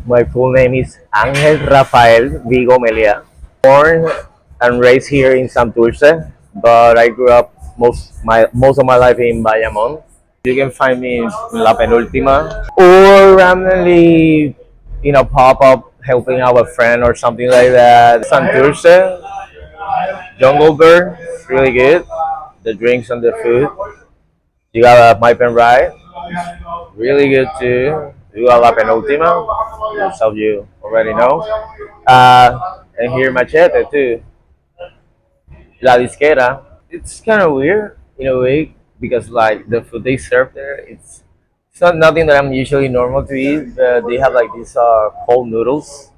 My full name is Angel Rafael Vigo Melia. Born and raised here in Santurce, but I grew up most of my life in Bayamón. You can find me in La Penultima or randomly, pop up helping out a friend or something like that. Santurce, Jungle Bird, really good. The drinks and the food. You got a my pen ride, really good too. You got La Penultima, so you already know. And here Machete too. La Disquera. It's kind of weird in a way because like the food they serve there, it's not nothing that I'm usually normal to eat. But they have like these cold noodles.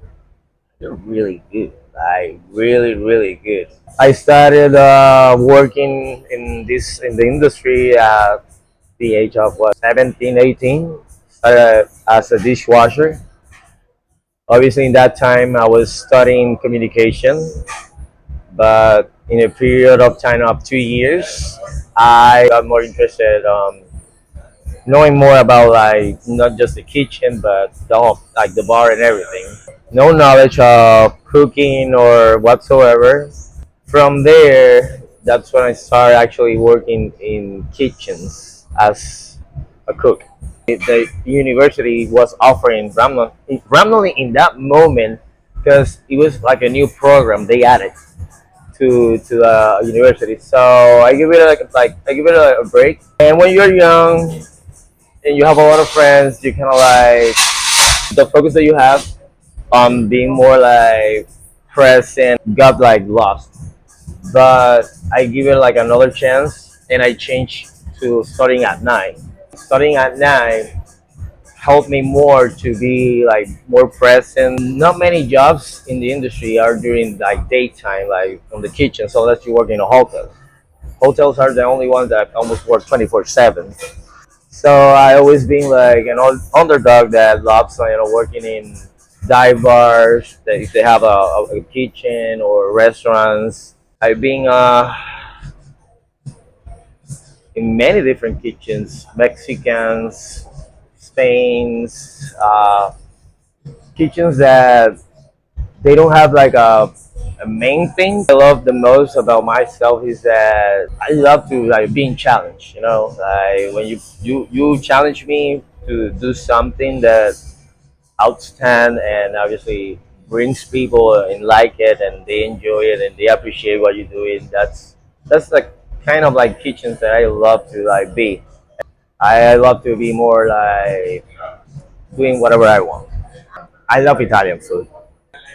They're really good. Like really good. I started working in the industry at the age of what 17, 18. Started as a dishwasher. Obviously, in that time, I was studying communication, but in a period of time of 2 years, I got more interested knowing more about like not just the kitchen, but like the bar and everything. No knowledge of cooking or whatsoever. From there, that's when I started actually working in kitchens as a cook. The university was offering randomly in that moment because it was like a new program they added to the university. So I give it I give it a break. And when you're young and you have a lot of friends, you kind of like the focus that you have on being more like present got like lost. But I give it like another chance and I changed to starting at 9. Starting at 9 helped me more to be like more present. Not many jobs in the industry are during like daytime, like from the kitchen, so unless you work in a hotel. Hotels are the only ones that almost work 24/7. So I always been like an underdog that loves working in dive bars that if they have a kitchen or restaurants. I've been in many different kitchens, Mexicans, Spain's, kitchens that they don't have like a main thing. I love the most about myself is that I love to like being challenged. Like when you challenge me to do something that outstand and obviously brings people and like it and they enjoy it and they appreciate what you're doing. That's like kind of like kitchens that I love to like be. I love to be more like doing whatever I want. I love Italian food.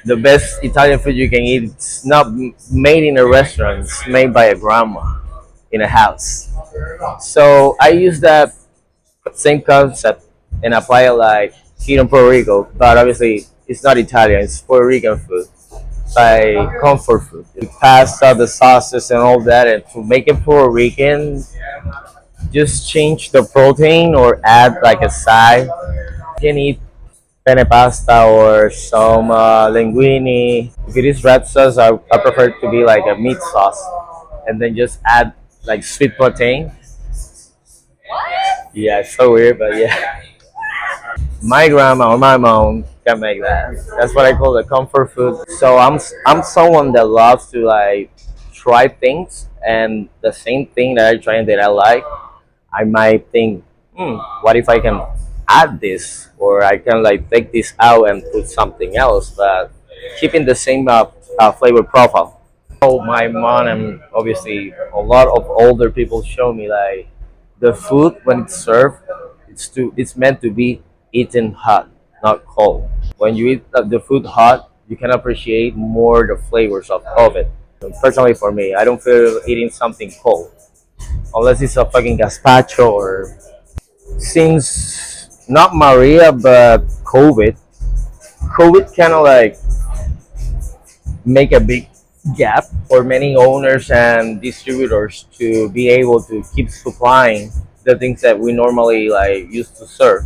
The best Italian food you can eat. It's not made in a restaurant. It's made by a grandma in a house. So I use that same concept and apply it like here in Puerto Rico. But obviously, it's not Italian. It's Puerto Rican food. Like comfort food. The pasta, the sauces, and all that. And to make it Puerto Rican, just change the protein or add like a side. You can eat penne pasta or some linguine. If it is red sauce, I prefer it to be like a meat sauce, and then just add like sweet protein. Yeah, it's so weird, but yeah. My grandma or my mom can make that. That's what I call the comfort food. So I'm someone that loves to like try things, and the same thing that I try and that I like, I might think, what if I can add this, or I can like take this out and put something else, but keeping the same flavor profile. Oh, my mom and obviously a lot of older people show me like the food when it's served, it's meant to be eaten hot, not cold. When you eat the food hot, you can appreciate more the flavors of it. Personally, for me, I don't feel eating something cold unless it's a fucking gazpacho or since not Maria but COVID kind of like make a big gap for many owners and distributors to be able to keep supplying the things that we normally like used to serve.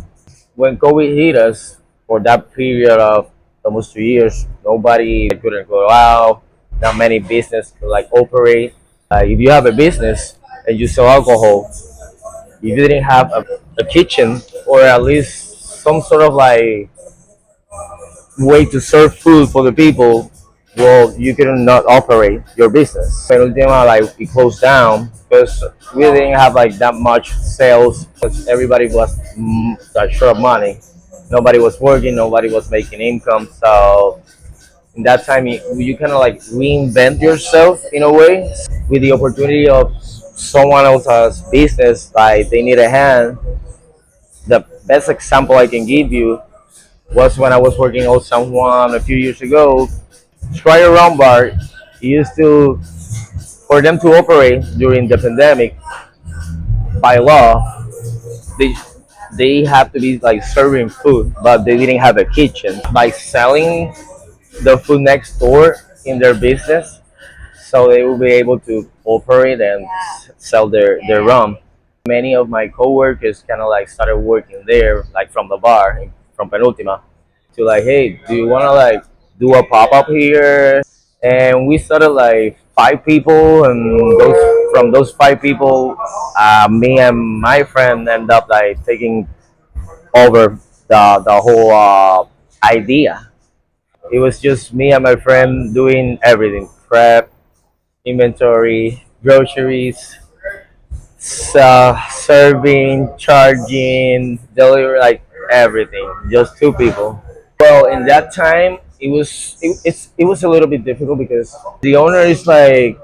When COVID hit us for that period of almost 2 years, nobody couldn't go out. Not many business could like operate. If you have a business and you sell alcohol, if you didn't have a kitchen or at least some sort of like way to serve food for the people, well, you cannot operate your business. Penultima, like, it closed down because we didn't have like that much sales because everybody was short of money. Nobody was working, nobody was making income. So in that time, you kind of like reinvent yourself in a way with the opportunity of someone else's business. Like they need a hand. The best example I can give you was when I was working with someone a few years ago. Try a rum bar used to, for them to operate during the pandemic, by law, they they have to be like serving food, but they didn't have a kitchen. By selling the food next door in their business, so they will be able to operate and sell their rum. Many of my coworkers kind of like started working there, like from the bar, from Penultima, to like, hey, do you want to like do a pop up here? And we started like five people, and those 5 people, me and my friend end up like taking over the whole idea. It was just me and my friend doing everything: prep, inventory, groceries, serving, charging, delivery, like everything. Just 2 people. Well, in that time, it was a little bit difficult because the owner is like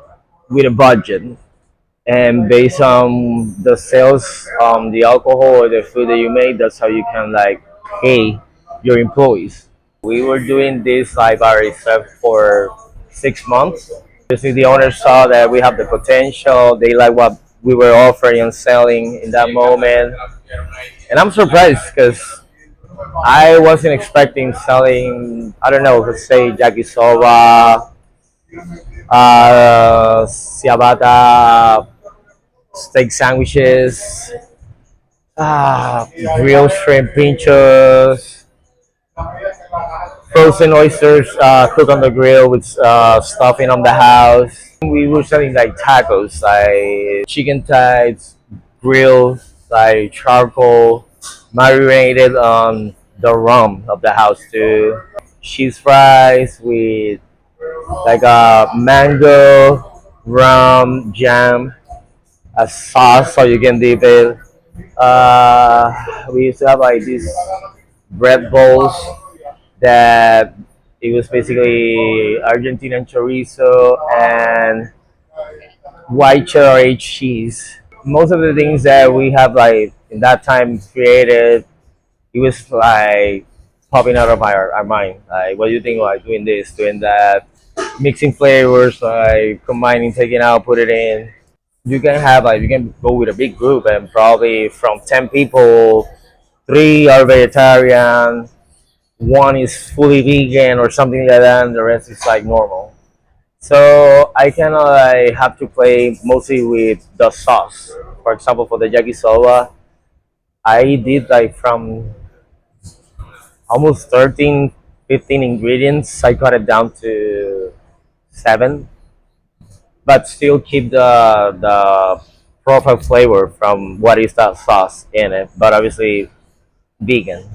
with a budget, and based on the sales, the alcohol or the food that you make, that's how you can like pay your employees. We were doing this like by ourselves for 6 months. Obviously, the owner saw that we have the potential. They like what we were offering and selling in that moment, and I'm surprised because I wasn't expecting selling. I don't know, let's say yakisoba, ciabatta, steak sandwiches, ah, grilled shrimp pinchos, frozen oysters cooked on the grill with stuffing on the house. We were selling like tacos, like chicken thighs, grilled, like charcoal, marinated on the rum of the house too. Cheese fries with like a mango, rum, jam, a sauce so you can dip it. We used to have like these bread bowls that it was basically Argentinian chorizo and white cheddar cheese. Most of the things that we have like in that time created, it was like popping out of our mind. Like, what do you think about doing this, doing that, mixing flavors, like combining, taking out, put it in. You can have like you can go with a big group and probably from 10 people, 3 are vegetarian, one is fully vegan or something like that, and the rest is like normal. So I kind of like have to play mostly with the sauce. For example, for the yakisoba, I did like from almost 13, 15 ingredients. I cut it down to 7, but still keep the profile flavor from what is that sauce in it. But obviously vegan.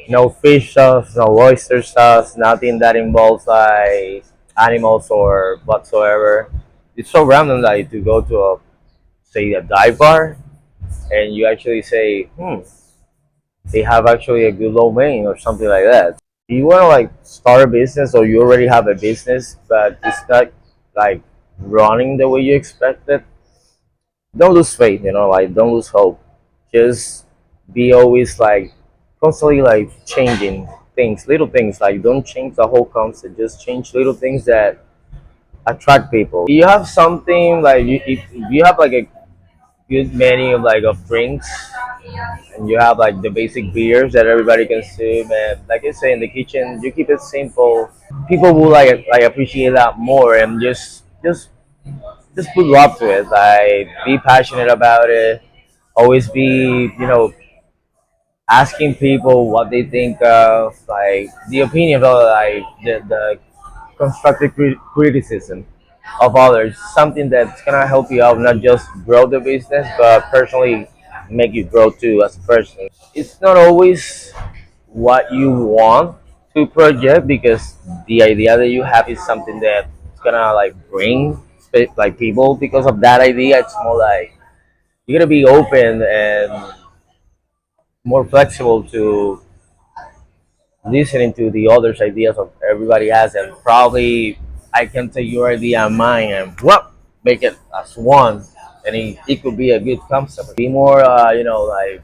No fish sauce, no oyster sauce, nothing that involves like animals or whatsoever. It's so random that to go to a say a dive bar and you actually say, they have actually a good lo mein or something like that. You want to like start a business or you already have a business, but it's not like running the way you expected. Don't lose faith, like don't lose hope. Just be always like constantly like changing things, little things. Like don't change the whole concept. Just change little things that attract people. You have something like if you have like a good menu of like of drinks, and you have like the basic beers that everybody consume, and like I say in the kitchen, you keep it simple. People will like appreciate that more, and just put love to it. Like be passionate about it. Always be asking people what they think of like the opinion of like the constructive criticism of others, something that's gonna help you out, not just grow the business, but personally make you grow too as a person. It's not always what you want to project, because the idea that you have is something that's gonna like bring like people because of that idea. It's more like you gotta be open and more flexible to listening to the others' ideas of everybody has, and probably I can take your idea and mine and what make it as one, and it could be a good concept. Be more, like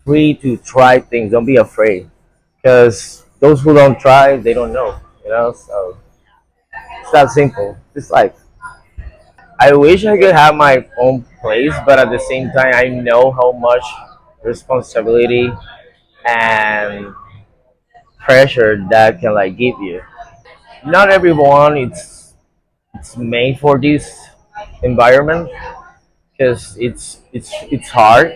free to try things. Don't be afraid, because those who don't try, they don't know. So it's that simple. It's like I wish I could have my own place, but at the same time, I know how much responsibility and pressure that can like give you. Not everyone it's made for this environment, because it's hard.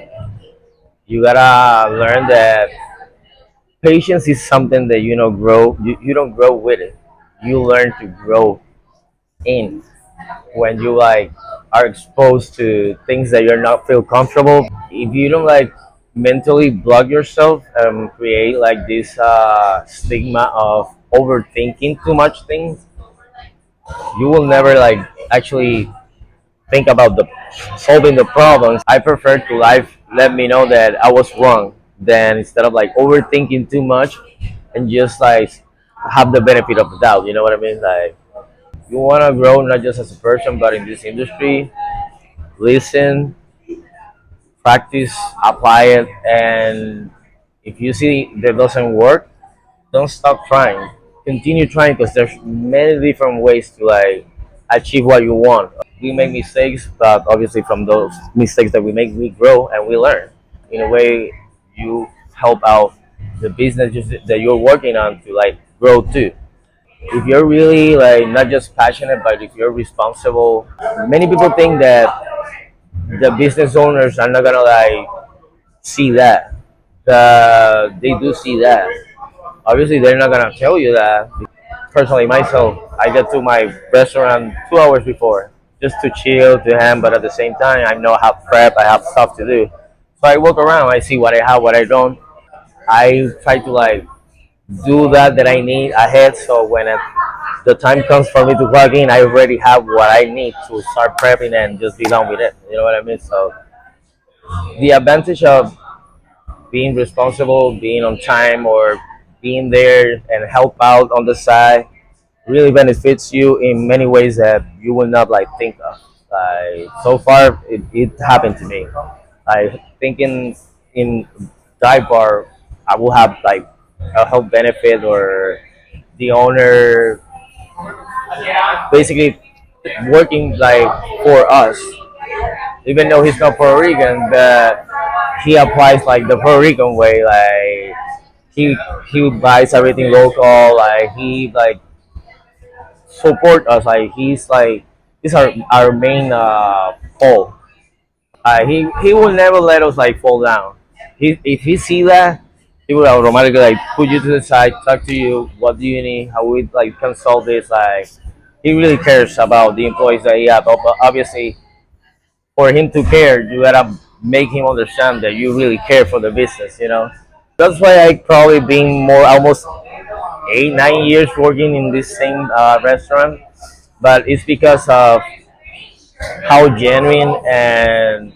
You gotta learn that patience is something that grow. You don't grow with it. You learn to grow in when you like are exposed to things that you're not feel comfortable. If you don't like mentally block yourself and create like this stigma of overthinking too much things, you will never like actually think about the solving the problems. I prefer to life let me know that I was wrong, than instead of like overthinking too much and just like have the benefit of the doubt. You know what I mean? Like you want to grow not just as a person but in this industry. Listen, practice, apply it, and if you see that doesn't work, don't stop trying. Continue trying, because there's many different ways to like achieve what you want. We make mistakes, but obviously from those mistakes that we make, we grow and we learn. In a way, you help out the business that you're working on to like grow too. If you're really like not just passionate, but if you're responsible, many people think that the business owners are not gonna like see that. They do see that. Obviously, they're not gonna tell you that. Personally, myself, I get to my restaurant 2 hours before just to chill, to hang. But at the same time, I know how prep. I have stuff to do, so I walk around. I see what I have, what I don't. I try to like do that I need ahead. So when the time comes for me to plug in, I already have what I need to start prepping and just be done with it. You know what I mean? So the advantage of being responsible, being on time, or being there and help out on the side really benefits you in many ways that you will not like think of. Like so far, it happened to me. I thinking in dive bar, I will have like a health benefit, or the owner basically working like for us, even though he's not Puerto Rican, but he applies like the Puerto Rican way. Like he he buys everything local. Like he like support us. Like he's our main pole. He will never let us like fall down. If he see that, he will automatically like put you to the side, talk to you. What do you need? How we like consult this? Like he really cares about the employees that he have. But obviously, for him to care, you gotta make him understand that you really care for the business. That's why I probably been more almost 8 9 years working in this same restaurant, but it's because of how genuine and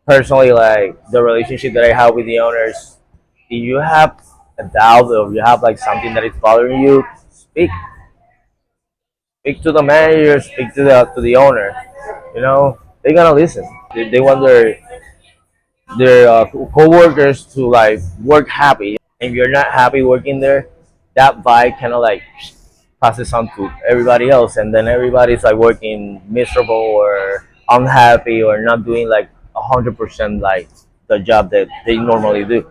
personally like the relationship that I have with the owners. If you have a doubt, or you have like something that is bothering you, speak to the manager, speak to the owner. They're gonna listen. They want their co-workers to like work happy. If you're not happy working there, that vibe kind of like passes on to everybody else, and then everybody's like working miserable or unhappy or not doing like 100% like the job that they normally do.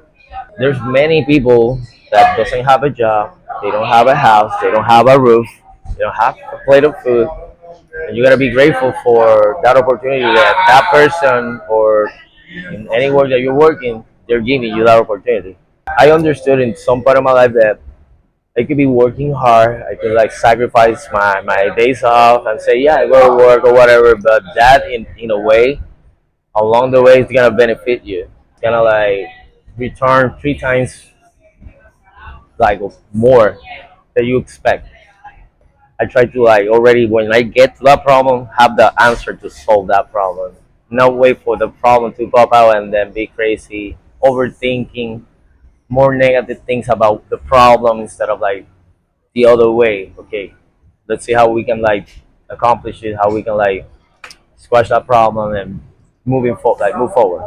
There's many people that doesn't have a job, they don't have a house, they don't have a roof, they don't have a plate of food, and you gotta be grateful for that opportunity that that person, or in any work that you're working, they're giving you that opportunity. I understood in some part of my life that I could be working hard. I could like sacrifice my days off and say, yeah, I go to work or whatever. But that in a way, along the way, it's gonna benefit you. It's gonna like return 3 times like more than you expect. I try to like already when I get to that problem, have the answer to solve that problem. Not wait for the problem to pop out and then be crazy, overthinking more negative things about the problem instead of like the other way. Okay, let's see how we can like accomplish it, how we can like squash that problem and move forward.